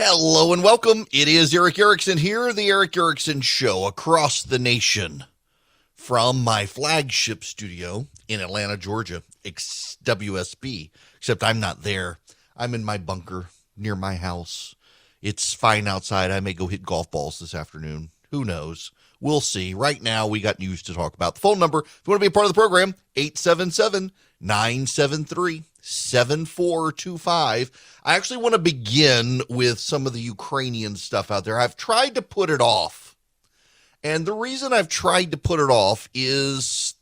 Hello and welcome. It is Eric Erickson here, the Eric Erickson Show, across the nation from my flagship studio in Atlanta, Georgia, WSB, except I'm not there. I'm in my bunker near my house. It's fine outside. I may go hit golf balls this afternoon. Who knows? We'll see. Right now, we got news to talk about. The phone number, if you want to be a part of the program, 877-973-7425. I actually want to begin with some of the Ukrainian stuff out there. I've tried to put it off. And the reason I've tried to put it off is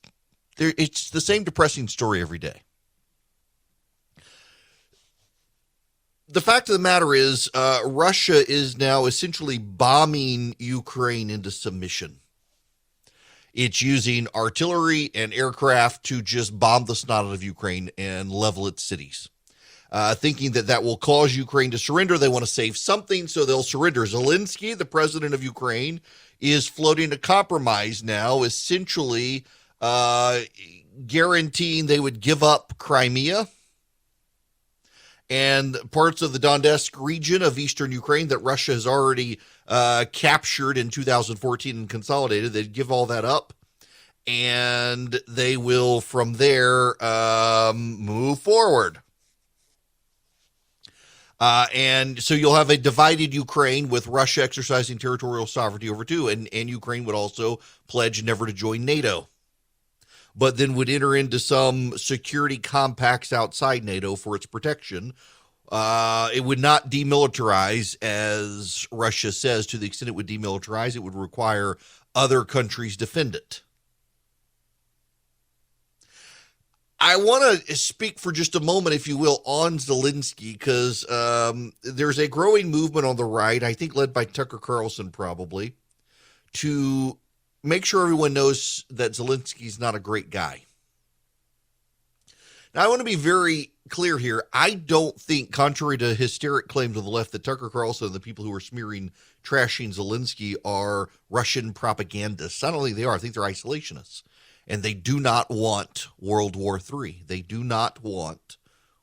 it's the same depressing story every day. The fact of the matter is, Russia is now essentially bombing Ukraine into submission. It's using artillery and aircraft to just bomb the snot out of Ukraine and level its cities, thinking that that will cause Ukraine to surrender. They want to save something, so they'll surrender. Zelensky, the president of Ukraine, is floating a compromise now, essentially guaranteeing they would give up Crimea and parts of the Donetsk region of eastern Ukraine that Russia has already captured in 2014 and consolidated. They'd give all that up, and they will, from there, move forward. And so you'll have a divided Ukraine with Russia exercising territorial sovereignty over two, and Ukraine would also pledge never to join NATO, but then would enter into some security compacts outside NATO for its protection. It would not demilitarize, as Russia says. To the extent it would demilitarize, it would require other countries defend it. I want to speak for just a moment, if you will, on Zelensky, because there's a growing movement on the right, I think led by Tucker Carlson probably, to make sure everyone knows that Zelensky's not a great guy. Now, I want to be very clear here. I don't think, contrary to hysteric claims of the left, that Tucker Carlson and the people who are trashing Zelensky are Russian propagandists. I don't think they are. I think they're isolationists. And they do not want World War III. They do not want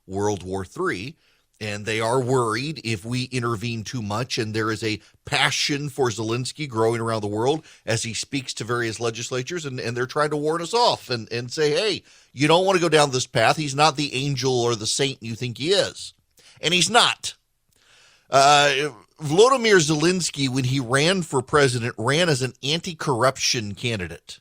World War III. And they are worried if we intervene too much, and there is a passion for Zelensky growing around the world as he speaks to various legislatures, and they're trying to warn us off and say, hey, you don't want to go down this path. He's not the angel or the saint you think he is. And he's not. Volodymyr Zelensky, when he ran for president, ran as an anti-corruption candidate.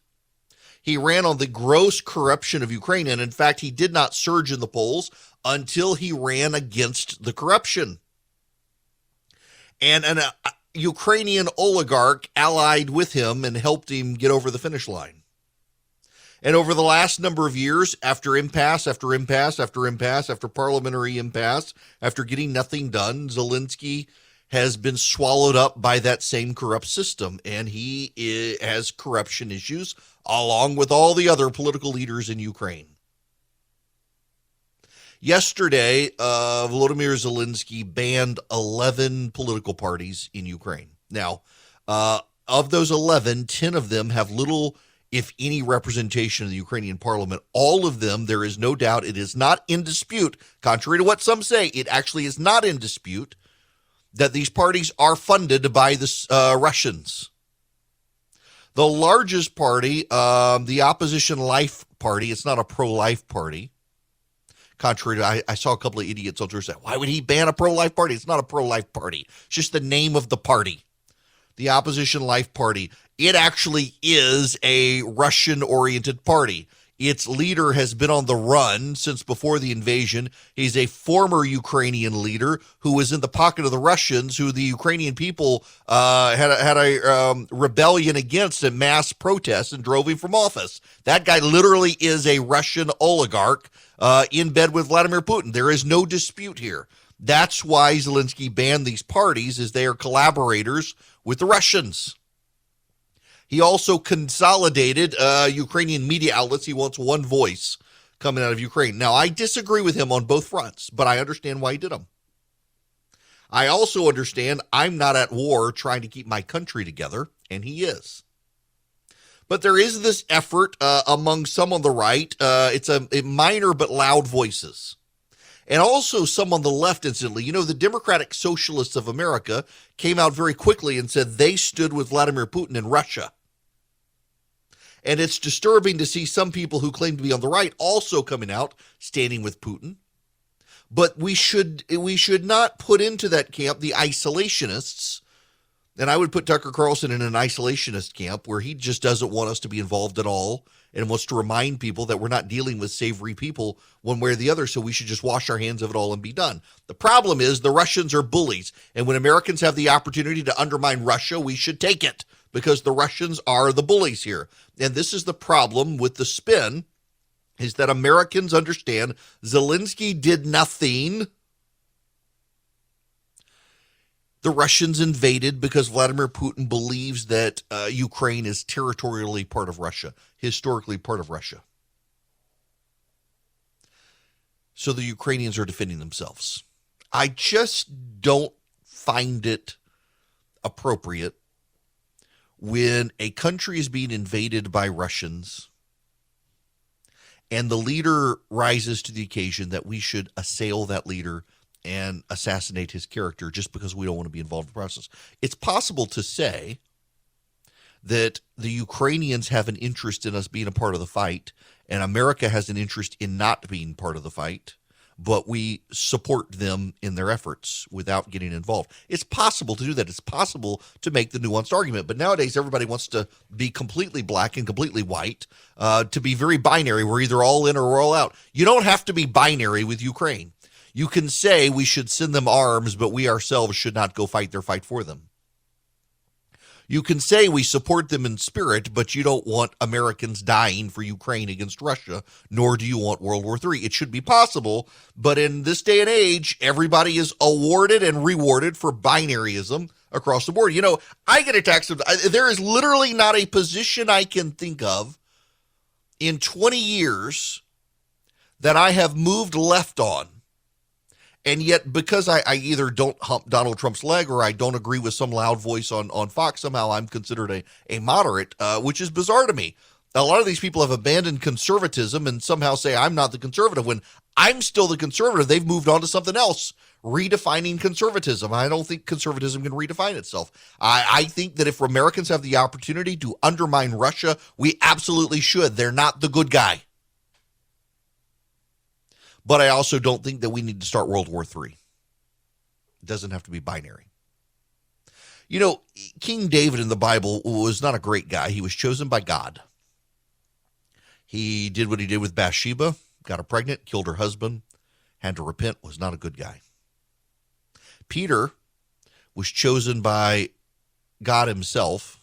He ran on the gross corruption of Ukraine, and in fact, he did not surge in the polls until he ran against the corruption. And a Ukrainian oligarch allied with him and helped him get over the finish line. And over the last number of years, after impasse, after impasse, after impasse, after parliamentary impasse, after getting nothing done, Zelensky has been swallowed up by that same corrupt system. And he has corruption issues along with all the other political leaders in Ukraine. Yesterday, Volodymyr Zelensky banned 11 political parties in Ukraine. Now, of those 11, 10 of them have little, if any, representation in the Ukrainian parliament. All of them, there is no doubt, it is not in dispute, contrary to what some say, it actually is not in dispute that these parties are funded by the Russians. The largest party, the Opposition Life Party, it's not a pro-life party. Contrary to, I saw a couple of idiots on Twitter say, why would he ban a pro-life party? It's not a pro-life party. It's just the name of the party. The Opposition Life Party. It actually is a Russian-oriented party. Its leader has been on the run since before the invasion. He's a former Ukrainian leader who was in the pocket of the Russians, who the Ukrainian people had a rebellion against and mass protests and drove him from office. That guy literally is a Russian oligarch in bed with Vladimir Putin. There is no dispute here. That's why Zelensky banned these parties, is they are collaborators with the Russians. He also consolidated Ukrainian media outlets. He wants one voice coming out of Ukraine. Now, I disagree with him on both fronts, but I understand why he did them. I also understand I'm not at war trying to keep my country together, and he is. But there is this effort among some on the right. It's a minor but loud voices. and also some on the left incidentally. You know, the Democratic Socialists of America came out very quickly and said they stood with Vladimir Putin in Russia. And it's disturbing to see some people who claim to be on the right also coming out, standing with Putin. But we should not put into that camp the isolationists. And I would put Tucker Carlson in an isolationist camp where he just doesn't want us to be involved at all and wants to remind people that we're not dealing with savory people one way or the other, so we should just wash our hands of it all and be done. The problem is the Russians are bullies, and when Americans have the opportunity to undermine Russia, we should take it because the Russians are the bullies here. And this is the problem with the spin, is that Americans understand Zelensky did nothing. The Russians invaded because Vladimir Putin believes that Ukraine is territorially part of Russia, historically part of Russia. So the Ukrainians are defending themselves. I just don't find it appropriate when a country is being invaded by Russians and the leader rises to the occasion that we should assail that leader and assassinate his character just because we don't want to be involved in the process. It's possible to say that the Ukrainians have an interest in us being a part of the fight, and America has an interest in not being part of the fight, but we support them in their efforts without getting involved. It's possible to do that. It's possible to make the nuanced argument, but nowadays everybody wants to be completely black and completely white, to be very binary. We're either all in or we're all out. You don't have to be binary with Ukraine. You can say we should send them arms, but we ourselves should not go fight their fight for them. You can say we support them in spirit, but you don't want Americans dying for Ukraine against Russia, nor do you want World War III. It should be possible, but in this day and age, everybody is awarded and rewarded for binaryism across the board. You know, I get attacked. There is literally not a position I can think of in 20 years that I have moved left on. And yet, because I either don't hump Donald Trump's leg or I don't agree with some loud voice on Fox, somehow I'm considered a moderate, which is bizarre to me. A lot of these people have abandoned conservatism and somehow say I'm not the conservative when I'm still the conservative. They've moved on to something else, redefining conservatism. I don't think conservatism can redefine itself. I think that if Americans have the opportunity to undermine Russia, we absolutely should. They're not the good guy. But I also don't think that we need to start World War III. It doesn't have to be binary. You know, King David in the Bible was not a great guy. He was chosen by God. He did what he did with Bathsheba, got her pregnant, killed her husband, had to repent, was not a good guy. Peter was chosen by God himself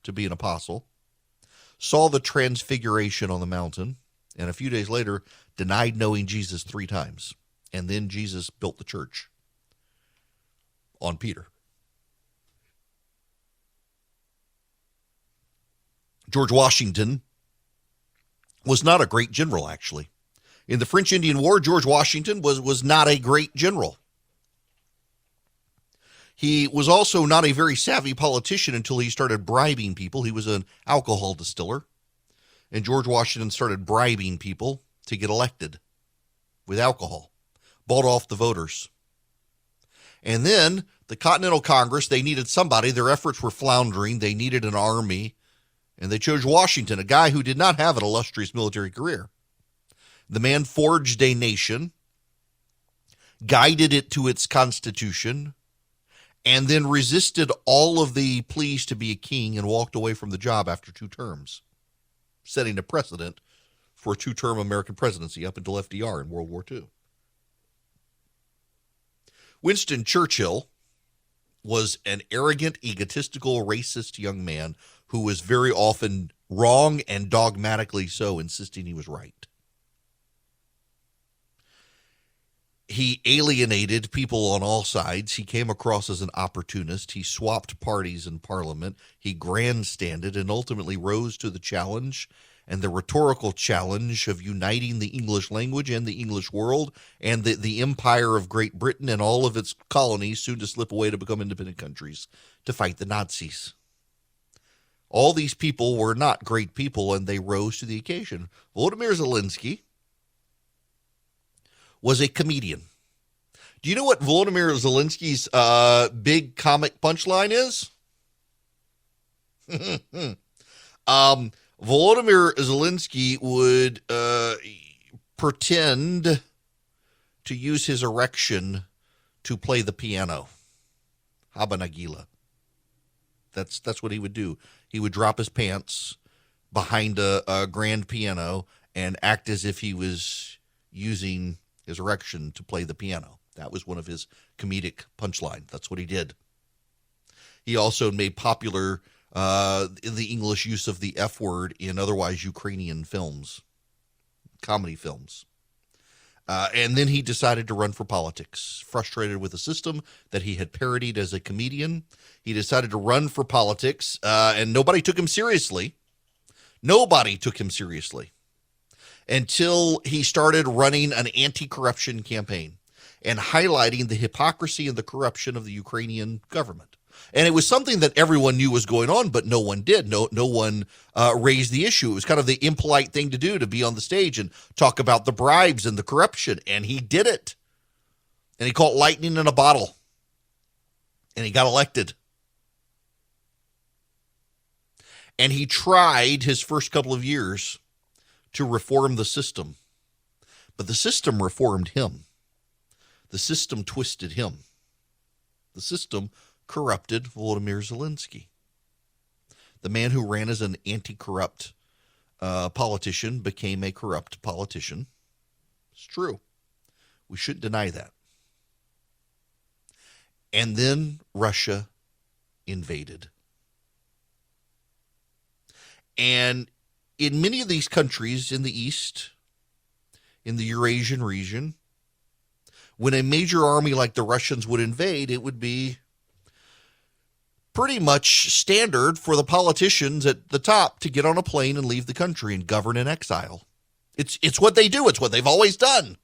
to be an apostle, saw the transfiguration on the mountain, and a few days later denied knowing Jesus 3 times. And then Jesus built the church on Peter. George Washington was not a great general, actually. In the French Indian War, George Washington was not a great general. He was also not a very savvy politician until he started bribing people. He was an alcohol distiller. And George Washington started bribing people to get elected with alcohol, bought off the voters. And then the Continental Congress, they needed somebody. Their efforts were floundering. They needed an army, and they chose Washington, a guy who did not have an illustrious military career. The man forged a nation, guided it to its constitution, and then resisted all of the pleas to be a king and walked away from the job after 2 terms, setting a precedent for a 2-term American presidency up until FDR in World War II. Winston Churchill was an arrogant, egotistical, racist young man who was very often wrong and dogmatically so, insisting he was right. He alienated people on all sides. He came across as an opportunist. He swapped parties in Parliament. He grandstanded and ultimately rose to the challenge and the rhetorical challenge of uniting the English language and the English world and the empire of Great Britain and all of its colonies, soon to slip away to become independent countries, to fight the Nazis. All these people were not great people, and they rose to the occasion. Volodymyr Zelensky was a comedian. Do you know what Volodymyr Zelensky's big comic punchline is? Volodymyr Zelensky would pretend to use his erection to play the piano. Haba Nagila. That's what he would do. He would drop his pants behind a grand piano and act as if he was using his erection to play the piano. That was one of his comedic punchlines. That's what he did. He also made popular the English use of the F word in otherwise Ukrainian films, comedy films. And then he decided to run for politics. Frustrated with a system that he had parodied as a comedian, he decided to run for politics, and nobody took him seriously. Nobody took him seriously until he started running an anti-corruption campaign and highlighting the hypocrisy and the corruption of the Ukrainian government. And it was something that everyone knew was going on, but no one did. No one raised the issue. It was kind of the impolite thing to do, to be on the stage and talk about the bribes and the corruption. And he did it. And he caught lightning in a bottle. And he got elected. And he tried his first couple of years to reform the system. But the system reformed him. The system twisted him. The system corrupted Volodymyr Zelensky. The man who ran as an anti-corrupt politician became a corrupt politician. It's true. We shouldn't deny that. And then Russia invaded. And in many of these countries in the East, in the Eurasian region, when a major army like the Russians would invade, it would be pretty much standard for the politicians at the top to get on a plane and leave the country and govern in exile. It's what they do. It's what they've always done.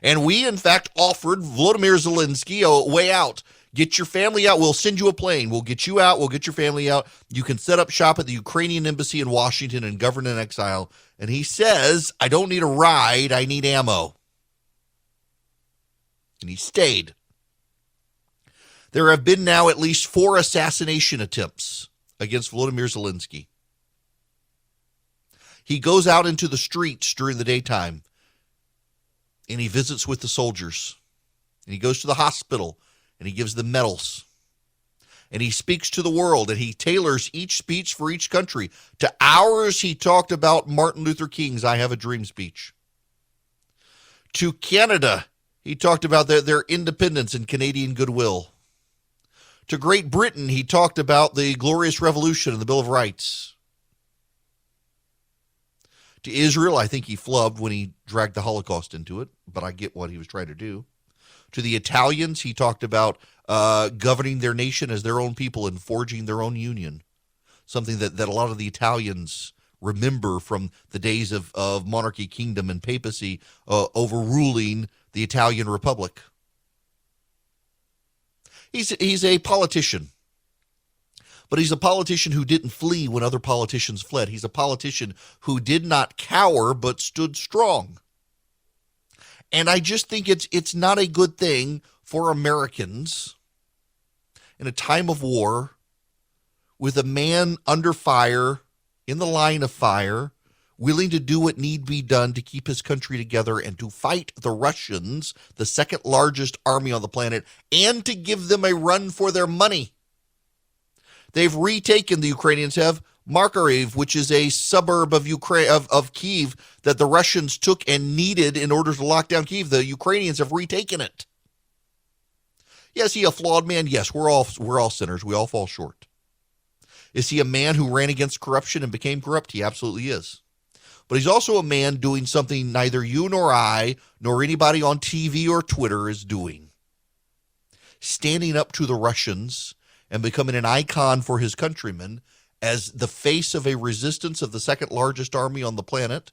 And we, in fact, offered Volodymyr Zelensky a way out. Get your family out. We'll send you a plane. We'll get you out. We'll get your family out. You can set up shop at the Ukrainian embassy in Washington and govern in exile. And he says, I don't need a ride. I need ammo. And he stayed. There have been now at least 4 assassination attempts against Volodymyr Zelensky. He goes out into the streets during the daytime, and he visits with the soldiers. And he goes to the hospital, and he gives them medals. And he speaks to the world, and he tailors each speech for each country. To ours, he talked about Martin Luther King's I Have a Dream speech. To Canada, he talked about their independence and Canadian goodwill. To Great Britain, he talked about the Glorious Revolution and the Bill of Rights. To Israel, I think he flubbed when he dragged the Holocaust into it, but I get what he was trying to do. To the Italians, he talked about governing their nation as their own people and forging their own union, something that a lot of the Italians remember from the days of monarchy, kingdom, and papacy overruling the Italian Republic. He's a politician, but he's a politician who didn't flee when other politicians fled. He's a politician who did not cower but stood strong. And I just think it's not a good thing for Americans in a time of war with a man under fire, in the line of fire, willing to do what need be done to keep his country together and to fight the Russians, the second largest army on the planet, and to give them a run for their money. They've retaken, the Ukrainians have, Makariv, which is a suburb of Ukraine of Kyiv that the Russians took and needed in order to lock down Kyiv. The Ukrainians have retaken it. Yes, he a flawed man? Yes, we're all sinners. We all fall short. Is he a man who ran against corruption and became corrupt? He absolutely is. But he's also a man doing something neither you nor I nor anybody on TV or Twitter is doing. Standing up to the Russians and becoming an icon for his countrymen as the face of a resistance of the second largest army on the planet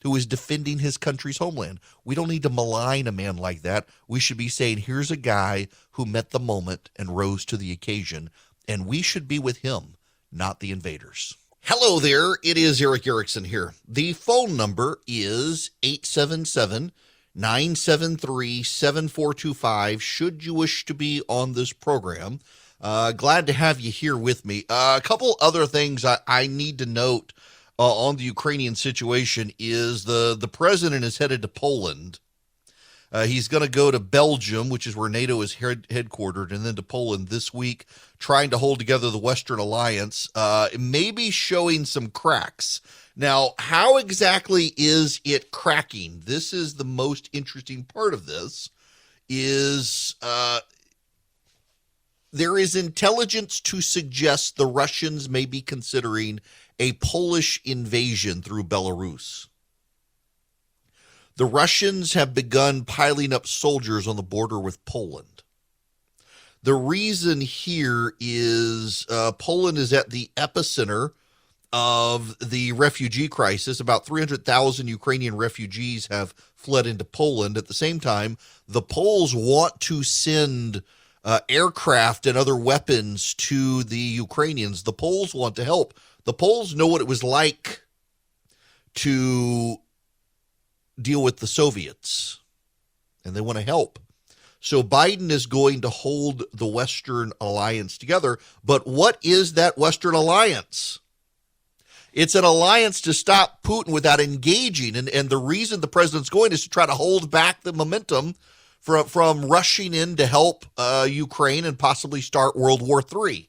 who is defending his country's homeland. We don't need to malign a man like that. We should be saying, here's a guy who met the moment and rose to the occasion, and we should be with him, not the invaders. Hello there, it is Eric Erickson here. The phone number is 877 973-7425 should you wish to be on this program. Glad to have you here with me. A couple other things I need to note on the Ukrainian situation is the president is headed to Poland. He's going to go to Belgium, which is where NATO is headquartered, and then to Poland this week, trying to hold together the Western Alliance, maybe showing some cracks. Now, how exactly is it cracking? This is the most interesting part of this, is there is intelligence to suggest the Russians may be considering a Polish invasion through Belarus. The Russians have begun piling up soldiers on the border with Poland. The reason here is Poland is at the epicenter of the refugee crisis. About 300,000 Ukrainian refugees have fled into Poland. At the same time, the Poles want to send aircraft and other weapons to the Ukrainians. The Poles want to help. The Poles know what it was like to deal with the Soviets, and they want to help. So Biden is going to hold the Western Alliance together. But what is that Western Alliance? It's an alliance to stop Putin without engaging. And the reason the president's going is to try to hold back the momentum from rushing in to help Ukraine and possibly start World War III.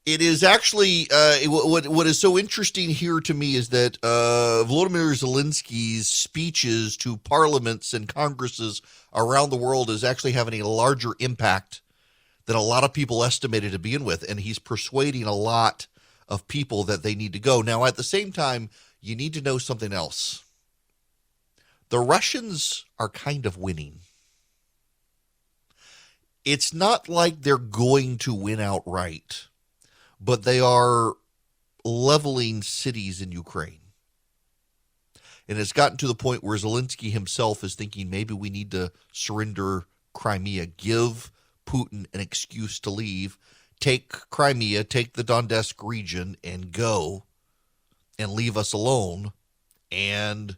It is actually, what is so interesting here to me is that Volodymyr Zelensky's speeches to parliaments and congresses around the world is actually having a larger impact than a lot of people estimated to begin with, and he's persuading a lot of people that they need to go. Now, at the same time, you need to know something else. The Russians are kind of winning. It's not like they're going to win outright, but they are leveling cities in Ukraine. And it's gotten to the point where Zelensky himself is thinking maybe we need to surrender Crimea, give Putin an excuse to leave, take Crimea, take the Donetsk region, and go and leave us alone. And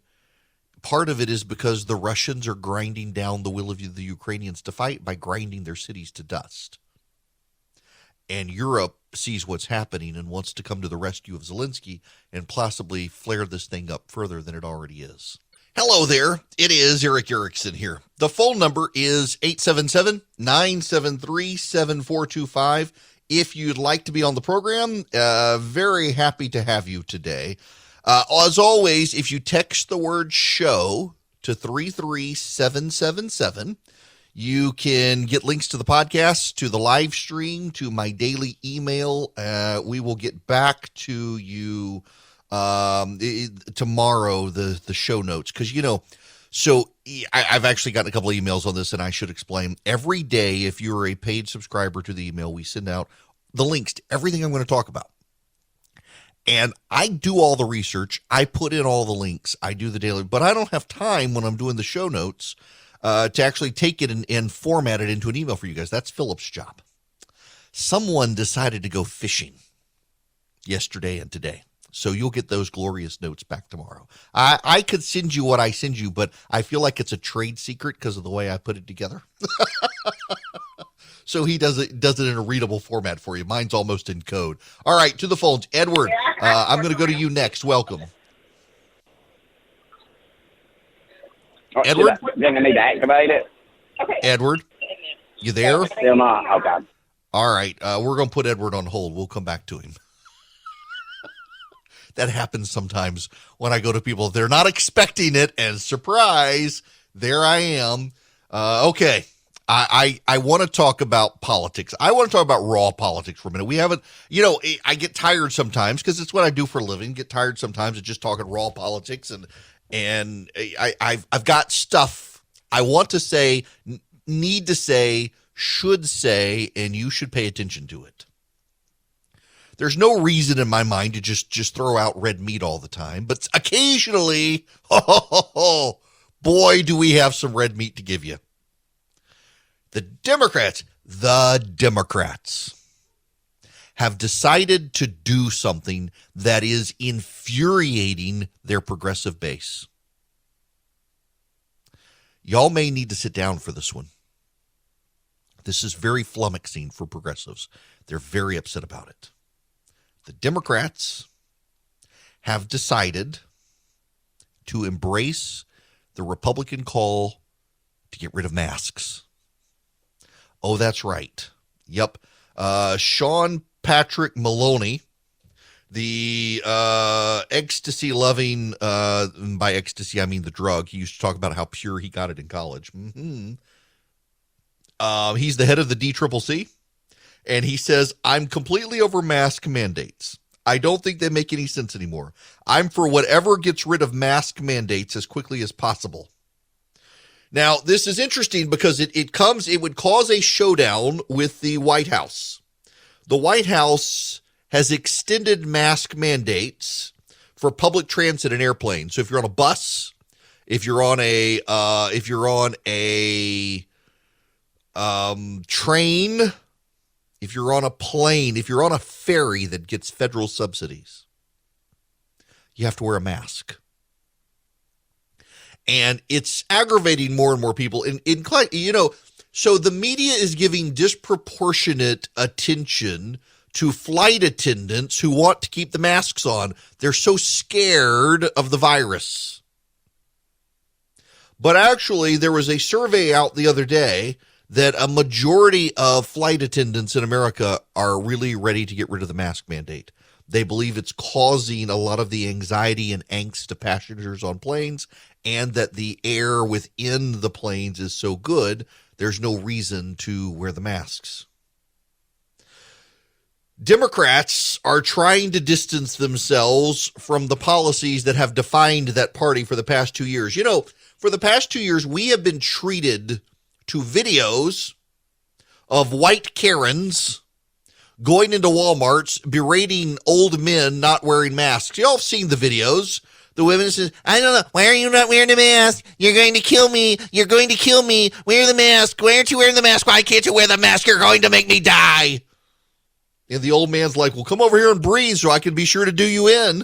part of it is because the Russians are grinding down the will of the Ukrainians to fight by grinding their cities to dust. And Europe sees what's happening and wants to come to the rescue of Zelensky and possibly flare this thing up further than it already is. Hello there. It is Eric Erickson here. The phone number is 877-973-7425. If you'd like to be on the program, very happy to have you today. As always, if you text the word show to 33777, you can get links to the podcast, to the live stream, to my daily email. We will get back to you tomorrow, the show notes. Because, so I've actually gotten a couple of emails on this, and I should explain. Every day, if you're a paid subscriber to the email, we send out the links to everything I'm going to talk about. And I do all the research. I put in all the links. I do the daily. But I don't have time when I'm doing the show notes to actually take it and format it into an email for you guys. That's Philip's job. Someone decided to go fishing yesterday and today. So you'll get those glorious notes back tomorrow. I could send you what I send you, but I feel like it's a trade secret because of the way I put it together. So he does it in a readable format for you. Mine's almost in code. All right, to the phones. Edward, I'm going to go to you next. Welcome. Edward? Then I need to activate it. Okay. Edward, you there? Still not. Okay. All right, we're going to put Edward on hold. We'll come back to him. That happens sometimes when I go to people. They're not expecting it, and surprise, there I am. Okay, I want to talk about politics. I want to talk about raw politics for a minute. We haven't, I get tired sometimes because it's what I do for a living. Get tired sometimes of just talking raw politics, and I've got stuff I want to say, need to say, should say, and you should pay attention to it. There's no reason in my mind to just throw out red meat all the time, but occasionally, boy, do we have some red meat to give you. The Democrats have decided to do something that is infuriating their progressive base. Y'all may need to sit down for this one. This is very flummoxing for progressives. They're very upset about it. The Democrats have decided to embrace the Republican call to get rid of masks. Oh, that's right. Yep. Sean Patrick Maloney, the ecstasy-loving, by ecstasy I mean the drug. He used to talk about how pure he got it in college. He's the head of the DCCC, and he says, I'm completely over mask mandates. I don't think they make any sense anymore. I'm for whatever gets rid of mask mandates as quickly as possible. Now, this is interesting because it would cause a showdown with the White House. The White House has extended mask mandates for public transit and airplanes. So if you're on a bus, if you're on a train, if you're on a plane, if you're on a ferry that gets federal subsidies, you have to wear a mask. And it's aggravating more and more people. So the media is giving disproportionate attention to flight attendants who want to keep the masks on. They're so scared of the virus. But actually, there was a survey out the other day that a majority of flight attendants in America are really ready to get rid of the mask mandate. They believe it's causing a lot of the anxiety and angst to passengers on planes, and that the air within the planes is so good, there's no reason to wear the masks. Democrats are trying to distance themselves from the policies that have defined that party for the past 2 years. For the past 2 years, we have been treated to videos of white Karens going into Walmarts, berating old men not wearing masks. Y'all have seen the videos. The women says, I don't know, why are you not wearing a mask? You're going to kill me. You're going to kill me. Wear the mask. Why aren't you wearing the mask? Why can't you wear the mask? You're going to make me die. And the old man's like, well, come over here and breathe so I can be sure to do you in.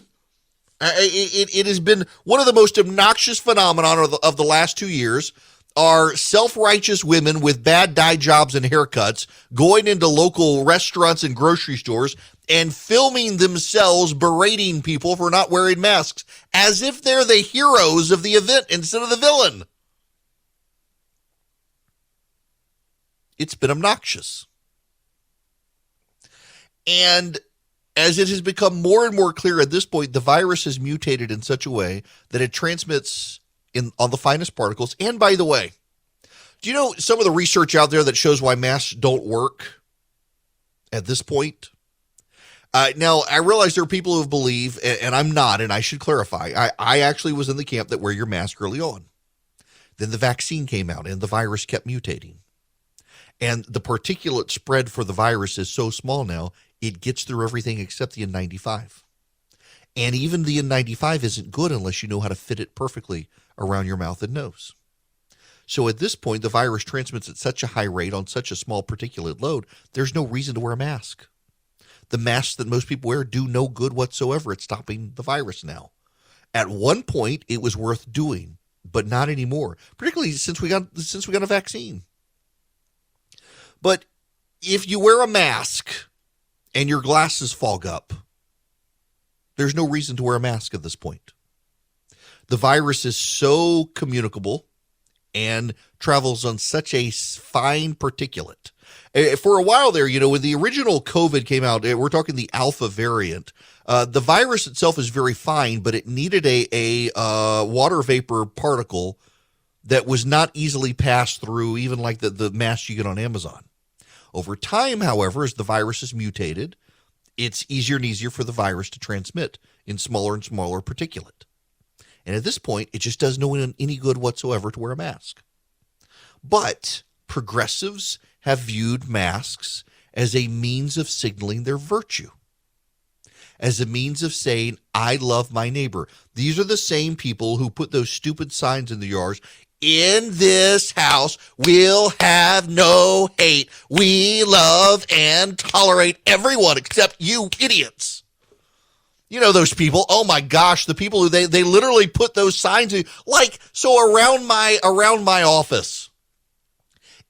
It has been one of the most obnoxious phenomenon of the last 2 years are self-righteous women with bad dye jobs and haircuts going into local restaurants and grocery stores and filming themselves berating people for not wearing masks as if they're the heroes of the event instead of the villain. It's been obnoxious. And as it has become more and more clear at this point, the virus has mutated in such a way that it transmits on the finest particles. And by the way, do you know some of the research out there that shows why masks don't work at this point? Now, I realize there are people who believe, and I'm not, and I should clarify, I actually was in the camp that wear your mask early on. Then the vaccine came out and the virus kept mutating. And the particulate spread for the virus is so small now, it gets through everything except the N95. And even the N95 isn't good unless you know how to fit it perfectly around your mouth and nose. So at this point, the virus transmits at such a high rate on such a small particulate load, there's no reason to wear a mask. The masks that most people wear do no good whatsoever at stopping the virus now. At one point, it was worth doing, but not anymore, particularly since we got a vaccine. But if you wear a mask and your glasses fog up, there's no reason to wear a mask at this point. The virus is so communicable and travels on such a fine particulate. For a while there, when the original COVID came out, we're talking the alpha variant, the virus itself is very fine, but it needed a water vapor particle that was not easily passed through, even like the mask you get on Amazon. Over time, however, as the virus is mutated, it's easier and easier for the virus to transmit in smaller and smaller particulate. And at this point, it just does no one any good whatsoever to wear a mask. But progressives have viewed masks as a means of signaling their virtue, as a means of saying, I love my neighbor. These are the same people who put those stupid signs in the yards. In this house, we'll have no hate. We love and tolerate everyone except you idiots. You know those people. Oh my gosh, the people who they literally put those signs in, like, so around my office.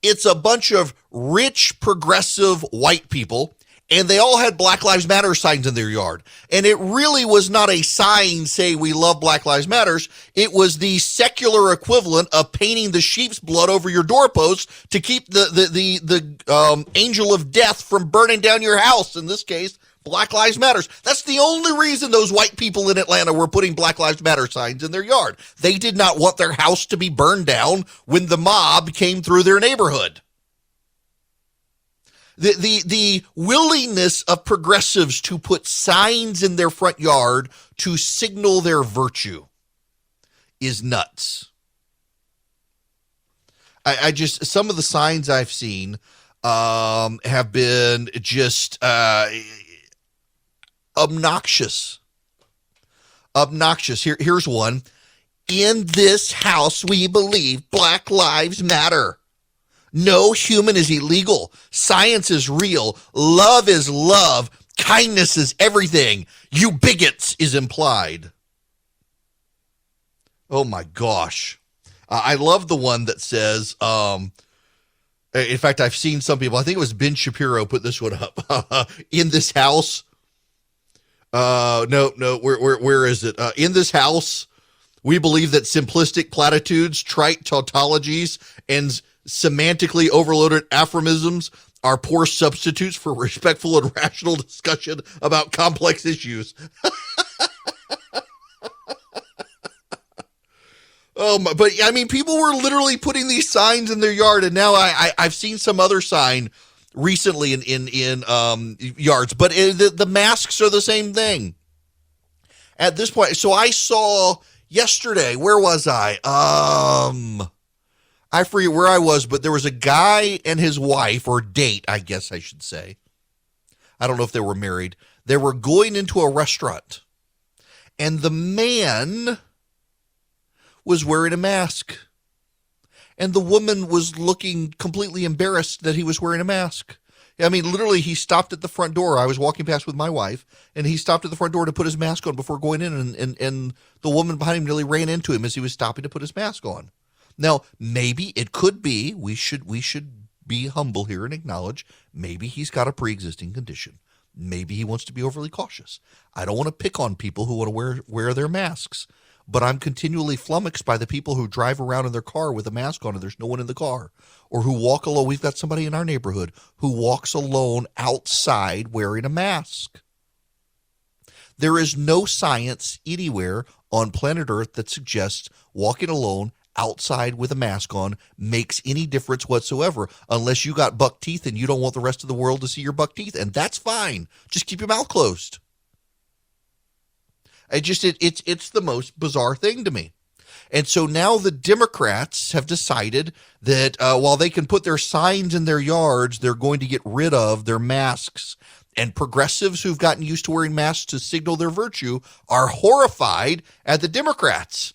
It's a bunch of rich, progressive white people, and they all had Black Lives Matter signs in their yard. And it really was not a sign saying we love Black Lives Matters. It was the secular equivalent of painting the sheep's blood over your doorpost to keep the angel of death from burning down your house. In this case, Black Lives Matters. That's the only reason those white people in Atlanta were putting Black Lives Matter signs in their yard. They did not want their house to be burned down when the mob came through their neighborhood. The willingness of progressives to put signs in their front yard to signal their virtue is nuts. I just, some of the signs I've seen have been just obnoxious. Here's one. In this house, we believe Black Lives Matter. No human is illegal. Science is real. Love is love. Kindness is everything. You bigots is implied. Oh my gosh. I love the one that says, in fact, I've seen some people, I think it was Ben Shapiro put this one up. In this house. Where is it? In this house, we believe that simplistic platitudes, trite tautologies, and semantically overloaded aphorisms are poor substitutes for respectful and rational discussion about complex issues. But I mean, people were literally putting these signs in their yard, and now I've seen some other sign recently in yards, but the masks are the same thing at this point. So I saw yesterday, where was I? I forget where I was, but there was a guy and his wife, or date, I guess I should say. I don't know if they were married. They were going into a restaurant, and the man was wearing a mask, and the woman was looking completely embarrassed that he was wearing a mask. I mean, literally, he stopped at the front door. I was walking past with my wife, and he stopped at the front door to put his mask on before going in, and the woman behind him nearly ran into him as he was stopping to put his mask on. Now, maybe it could be, we should be humble here and acknowledge, maybe he's got a pre-existing condition. Maybe he wants to be overly cautious. I don't want to pick on people who want to wear their masks, but I'm continually flummoxed by the people who drive around in their car with a mask on and there's no one in the car, or who walk alone. We've got somebody in our neighborhood who walks alone outside wearing a mask. There is no science anywhere on planet Earth that suggests walking alone outside with a mask on makes any difference whatsoever, unless you got buck teeth and you don't want the rest of the world to see your buck teeth, and that's fine. Just keep your mouth closed. It's the most bizarre thing to me. And so now the Democrats have decided that while they can put their signs in their yards, they're going to get rid of their masks. And progressives who've gotten used to wearing masks to signal their virtue are horrified at the Democrats.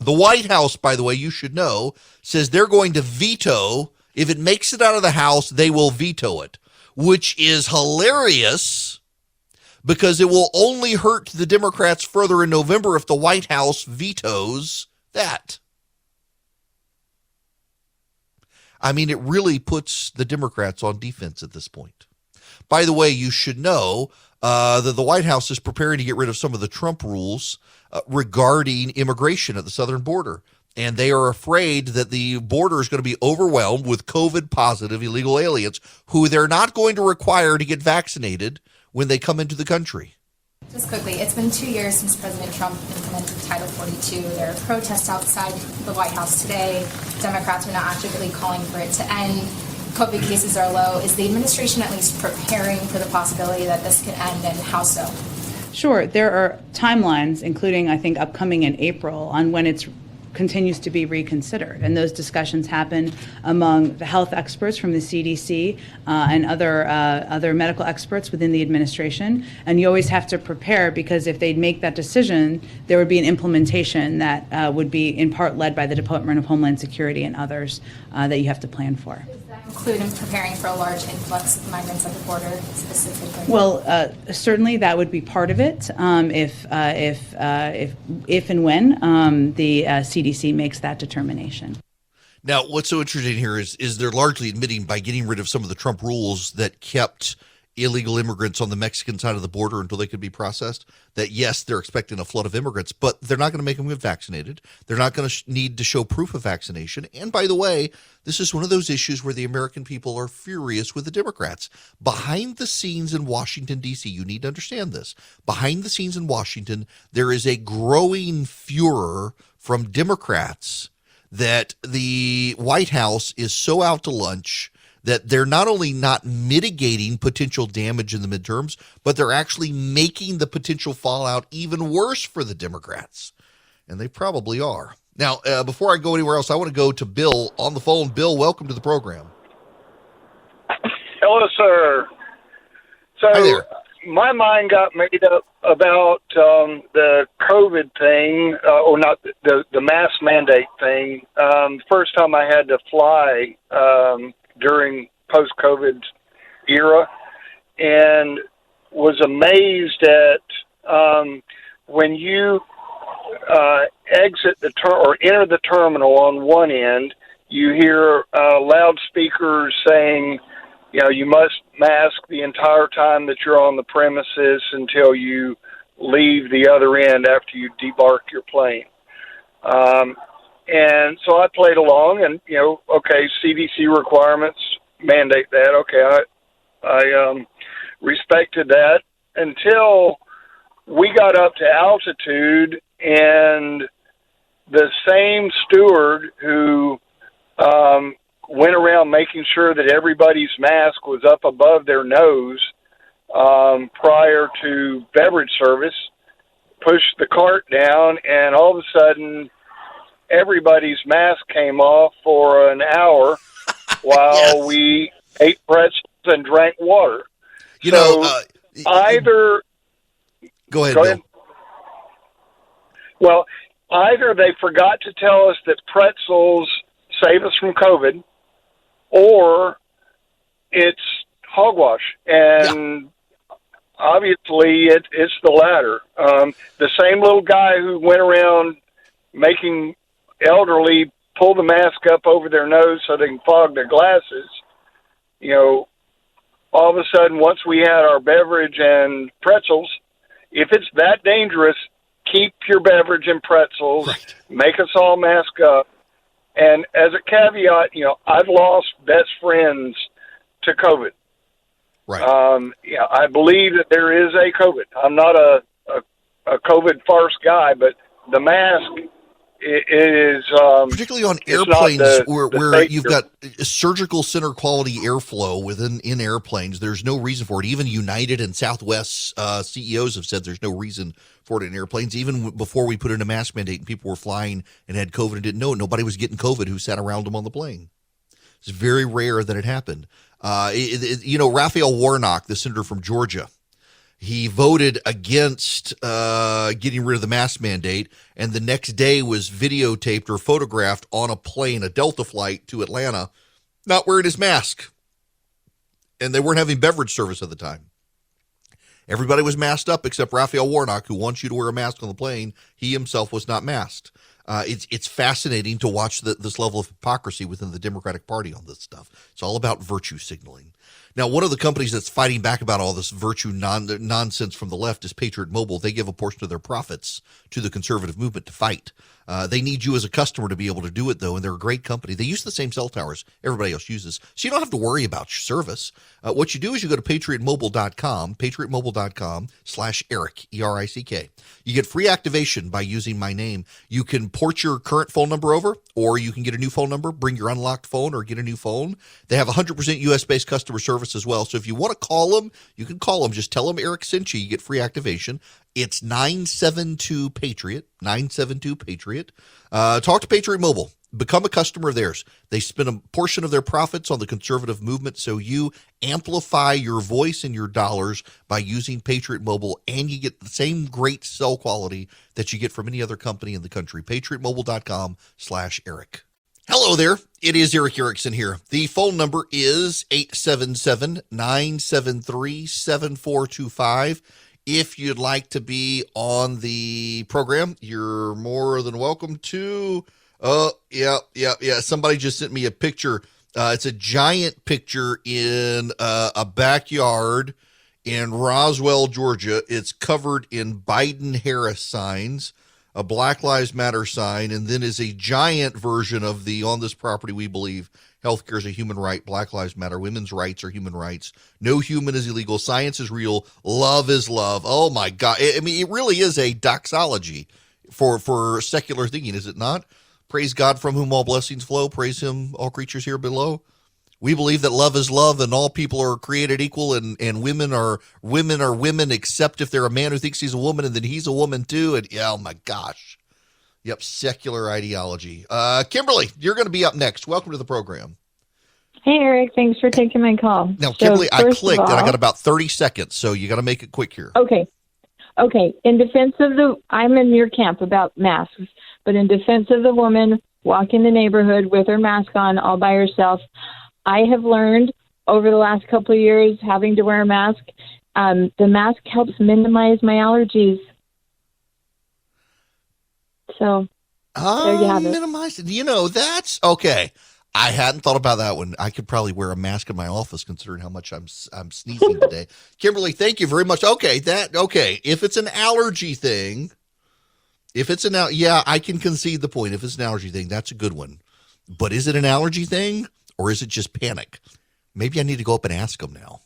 The White House, by the way, you should know, says they're going to veto. If it makes it out of the House, they will veto it, which is hilarious because it will only hurt the Democrats further in November if the White House vetoes that. I mean, it really puts the Democrats on defense at this point. By the way, you should know that the White House is preparing to get rid of some of the Trump rules regarding immigration at the southern border. And they are afraid that the border is going to be overwhelmed with COVID-positive illegal aliens who they're not going to require to get vaccinated when they come into the country. Just quickly, it's been 2 years since President Trump implemented Title 42. There are protests outside the White House today. Democrats are now actively calling for it to end. COVID cases are low. Is the administration at least preparing for the possibility that this could end, and how so? Sure. There are timelines, including, I think, upcoming in April, on when it's continues to be reconsidered. And those discussions happen among the health experts from the CDC and other medical experts within the administration. And you always have to prepare, because if they'd make that decision, there would be an implementation that would be in part led by the Department of Homeland Security and others that you have to plan for. Does that include in preparing for a large influx of migrants at the border specifically? Well, certainly that would be part of it if and when the CDC makes that determination. Now, what's so interesting here is they're largely admitting, by getting rid of some of the Trump rules that kept illegal immigrants on the Mexican side of the border until they could be processed, that yes, they're expecting a flood of immigrants, but they're not going to make them get vaccinated. They're not going to need to show proof of vaccination. And by the way, this is one of those issues where the American people are furious with the Democrats. Behind the scenes in Washington, D.C., you need to understand this. Behind the scenes in Washington, there is a growing furor from Democrats that the White House is so out to lunch that they're not only not mitigating potential damage in the midterms, but they're actually making the potential fallout even worse for the Democrats. And they probably are. Now, before I go anywhere else, I want to go to Bill on the phone. Bill, welcome to the program. Hello, sir. Hi So there. my mind got made up about the COVID thing, or not the mask mandate thing. First time I had to fly during post-COVID era, and was amazed at when you exit or enter the terminal on one end, you hear loudspeakers saying, you must mask the entire time that you're on the premises until you leave the other end after you debark your plane. And so I played along, and okay, CDC requirements mandate that. Okay, I respected that until we got up to altitude, and the same steward who went around making sure that everybody's mask was up above their nose prior to beverage service pushed the cart down, and all of a sudden everybody's mask came off for an hour while Yes. we ate pretzels and drank water. Either Go ahead, Go Bill. ahead. Well, either they forgot to tell us that pretzels save us from COVID, or it's hogwash. And obviously it's the latter. The same little guy who went around making elderly pull the mask up over their nose so they can fog their glasses, all of a sudden, once we had our beverage and pretzels, if it's that dangerous, keep your beverage and pretzels, Right. make us all mask up. And as a caveat, I've lost best friends to COVID. Right. I believe that there is a COVID. I'm not a COVID farce guy, but the mask is particularly on it's not airplanes the where savior. you've got surgical center quality airflow in airplanes. There's no reason for it. Even United and Southwest CEOs have said there's no reason for it in airplanes. Even before we put in a mask mandate and people were flying and had COVID and didn't know it, nobody was getting COVID who sat around them on the plane. It's very rare that it happened. Raphael Warnock, the senator from Georgia, he voted against getting rid of the mask mandate, and the next day was videotaped or photographed on a plane, a Delta flight to Atlanta, not wearing his mask. And they weren't having beverage service at the time. Everybody was masked up except Raphael Warnock, who wants you to wear a mask on the plane. He himself was not masked. It's fascinating to watch this level of hypocrisy within the Democratic Party on this stuff. It's all about virtue signaling. Now, one of the companies that's fighting back about all this virtue nonsense from the left is Patriot Mobile. They give a portion of their profits to the conservative movement to fight. They need you as a customer to be able to do it, though, and they're a great company. They use the same cell towers everybody else uses, so you don't have to worry about your service. What you do is you go to patriotmobile.com, patriotmobile.com/Eric, E-R-I-C-K. You get free activation by using my name. You can port your current phone number over, or you can get a new phone number, bring your unlocked phone, or get a new phone. They have 100% U.S.-based customer service service as well. So if you want to call them, you can call them. Just tell them Eric sent you. You get free activation. It's 972-PATRIOT, 972-PATRIOT. Talk to Patriot Mobile. Become a customer of theirs. They spend a portion of their profits on the conservative movement, so you amplify your voice and your dollars by using Patriot Mobile, and you get the same great cell quality that you get from any other company in the country. PatriotMobile.com/Eric. Hello there. It is Eric Erickson here. The phone number is 877-973-7425. If you'd like to be on the program, you're more than welcome to. Oh, yeah. Somebody just sent me a picture. It's a giant picture in a backyard in Roswell, Georgia. It's covered in Biden-Harris signs, a Black Lives Matter sign, and then is a giant version of the on this property we believe healthcare is a human right, Black Lives Matter, women's rights are human rights, no human is illegal, science is real, love is love. Oh, my God. I mean, it really is a doxology for secular thinking, is it not? Praise God from whom all blessings flow. Praise him, all creatures here below. We believe that love is love and all people are created equal and women are women except if they're a man who thinks he's a woman and then he's a woman too. And oh my gosh. Yep, secular ideology. Kimberly, you're going to be up next. Welcome to the program. Hey, Eric. Thanks for taking my call. Now, Kimberly, So, I first clicked of all- and I got about 30 seconds, so you got to make it quick here. Okay. In defense of I'm in your camp about masks, but in defense of the woman walking the neighborhood with her mask on all by herself, I have learned over the last couple of years having to wear a mask, the mask helps minimize my allergies. So there you have it. Minimize it. You know, that's okay. I hadn't thought about that one. I could probably wear a mask in my office considering how much I'm sneezing today. Kimberly, thank you very much. Okay. If it's an allergy thing, I can concede the point. If it's an allergy thing, that's a good one. But is it an allergy thing or is it just panic? Maybe I need to go up and ask them now.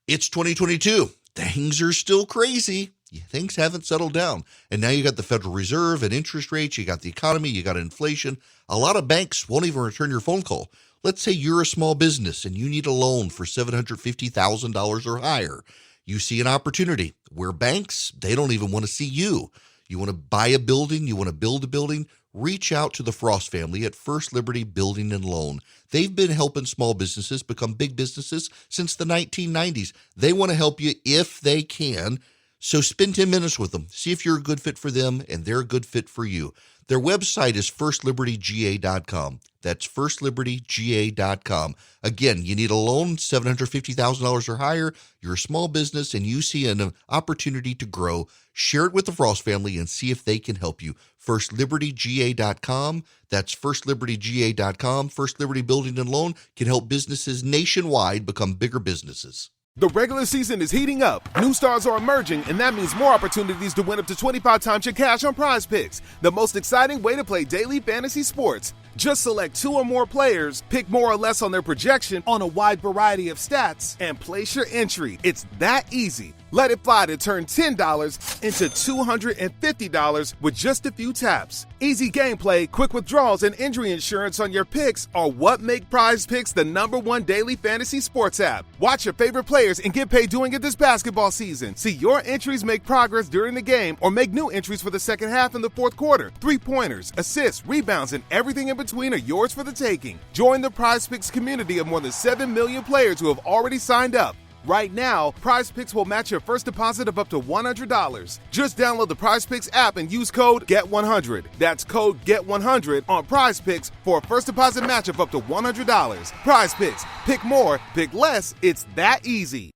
It's 2022. Things are still crazy. Things haven't settled down. And now you got the Federal Reserve and interest rates. You got the economy. You got inflation. A lot of banks won't even return your phone call. Let's say you're a small business and you need a loan for $750,000 or higher. You see an opportunity where banks, they don't even want to see you. You want to buy a building, you want to build a building, reach out to the Frost family at First Liberty Building and Loan. They've been helping small businesses become big businesses since the 1990s. They want to help you if they can. So spend 10 minutes with them. See if you're a good fit for them and they're a good fit for you. Their website is firstlibertyga.com. That's firstlibertyga.com. Again, you need a loan, $750,000 or higher. You're a small business and you see an opportunity to grow. Share it with the Frost family and see if they can help you. Firstlibertyga.com. That's firstlibertyga.com. First Liberty Building and Loan can help businesses nationwide become bigger businesses. The regular season is heating up. New stars are emerging, and that means more opportunities to win up to 25 times your cash on Prize Picks, the most exciting way to play daily fantasy sports. Just select 2 or more players, pick more or less on their projection on a wide variety of stats, and place your entry. It's that easy. Let it fly to turn $10 into $250 with just a few taps. Easy gameplay, quick withdrawals, and injury insurance on your picks are what make Prize Picks the #1 daily fantasy sports app. Watch your favorite players and get paid doing it this basketball season. See your entries make progress during the game or make new entries for the second half and the fourth quarter. 3-pointers, assists, rebounds, and everything in between are yours for the taking. Join the Prize Picks community of more than 7 million players who have already signed up. Right now, Prize Picks will match your first deposit of up to $100. Just download the Prize Picks app and use code GET100. That's code GET100 on Prize Picks for a first deposit match of up to $100. Prize Picks. Pick more, pick less. It's that easy.